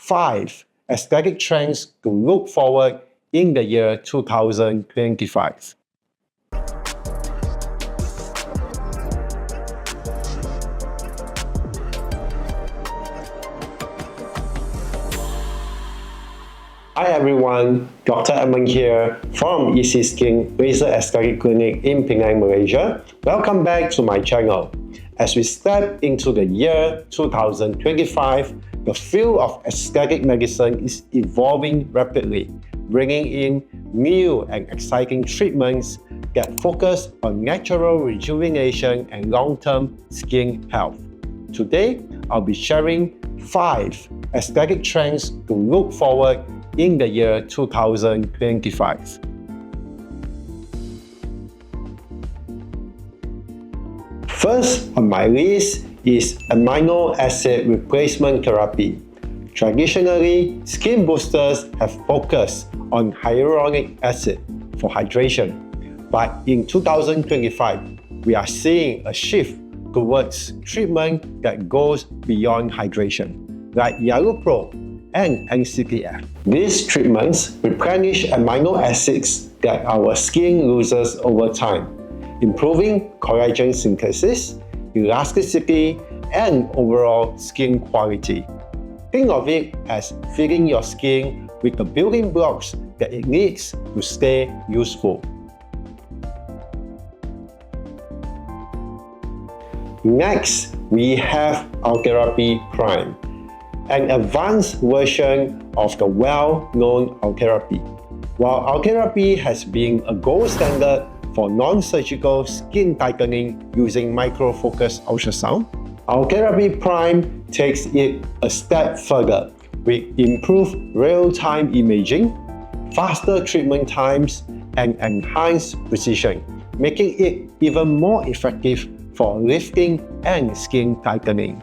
5 aesthetic trends to look forward in the year 2025. Hi everyone, Dr. Edmond here from Easy Skin Laser Aesthetic Clinic in Penang, Malaysia. Welcome back to my channel. As we step into the year 2025, the field of aesthetic medicine is evolving rapidly, bringing in new and exciting treatments that focus on natural rejuvenation and long-term skin health. Today, I'll be sharing 5 aesthetic trends to look forward in the year 2025. First on my list is Amino Acid Replacement Therapy. Traditionally, skin boosters have focused on hyaluronic acid for hydration, but in 2025, we are seeing a shift towards treatment that goes beyond hydration, like Juvelook and NCTF. These treatments replenish amino acids that our skin loses over time, improving collagen synthesis, elasticity, and overall skin quality. Think of it as filling your skin with the building blocks that it needs to stay useful. Next, we have Ultherapy Prime, an advanced version of the well-known Ultherapy. While Ultherapy has been a gold standard for non-surgical skin tightening using micro-focused ultrasound, Ultherapy Prime takes it a step further with improved real-time imaging, faster treatment times, and enhanced precision, making it even more effective for lifting and skin tightening.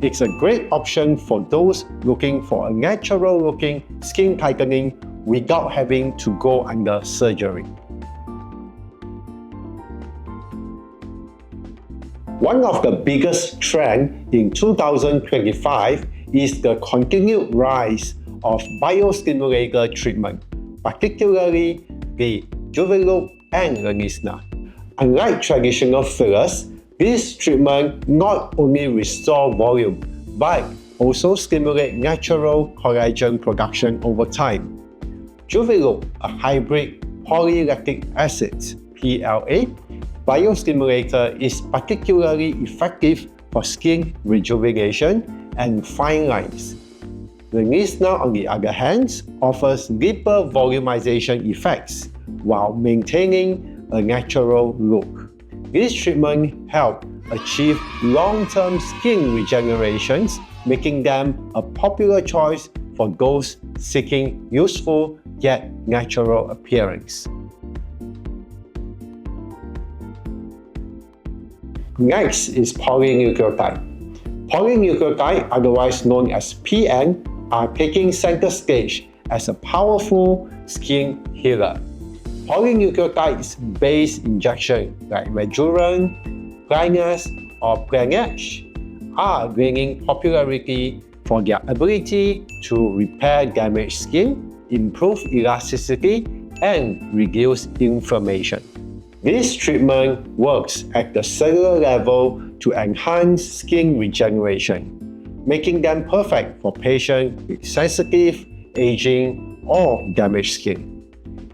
It's a great option for those looking for a natural-looking skin tightening without having to go under surgery. One of the biggest trends in 2025 is the continued rise of biostimulator treatment, particularly the Juvelook and Lenisna. Unlike traditional fillers, this treatment not only restores volume, but also stimulates natural collagen production over time. Juvelook, a hybrid polylactic acid (PLA) biostimulator, is particularly effective for skin rejuvenation and fine lines. Lenisna, on the other hand, offers deeper volumization effects while maintaining a natural look. This treatment helps achieve long-term skin regenerations, making them a popular choice for those seeking useful yet natural appearance. Next is polynucleotide. Polynucleotide, otherwise known as PN, are taking center stage as a powerful skin healer. Polynucleotide-based injections like Juvelook Lenisna or Planeage are gaining popularity for their ability to repair damaged skin, improve elasticity, and reduce inflammation. This treatment works at the cellular level to enhance skin regeneration, making them perfect for patients with sensitive, aging, or damaged skin.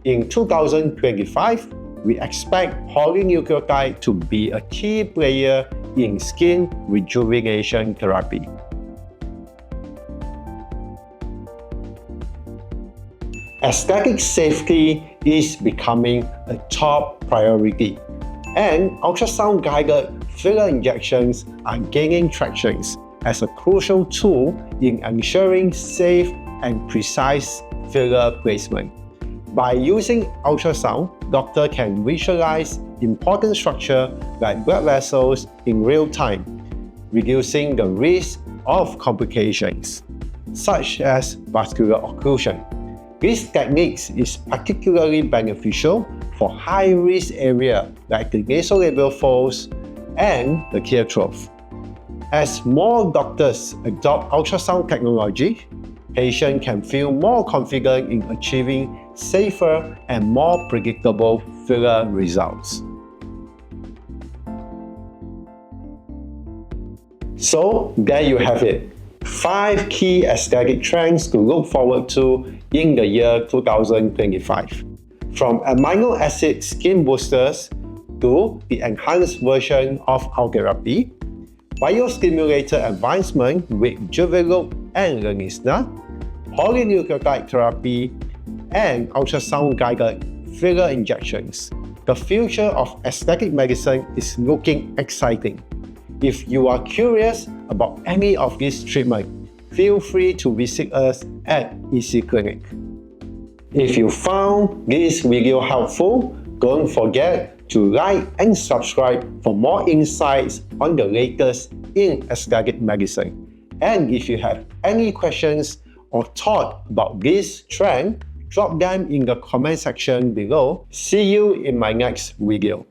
In 2025, we expect polynucleotide to be a key player in skin rejuvenation therapy. Aesthetic safety is becoming a top priority, and ultrasound-guided filler injections are gaining traction as a crucial tool in ensuring safe and precise filler placement. By using ultrasound, doctors can visualize important structures like blood vessels in real time, reducing the risk of complications, such as vascular occlusion. This technique is particularly beneficial for high-risk areas like the nasolabial folds and the tear trough. As more doctors adopt ultrasound technology, patients can feel more confident in achieving safer and more predictable filler results. So there you have it. 5 key aesthetic trends to look forward to in the year 2025. From amino acid skin boosters to the enhanced version of Ultherapy, biostimulator advancement with Juvelook and Lenisna, polynucleotide therapy, and ultrasound-guided filler injections. The future of aesthetic medicine is looking exciting. If you are curious about any of these treatments, feel free to visit us at EC Clinic. If you found this video helpful, don't forget to like and subscribe for more insights on the latest in aesthetic medicine. And if you have any questions or thoughts about this trend, drop them in the comment section below. See you in my next video.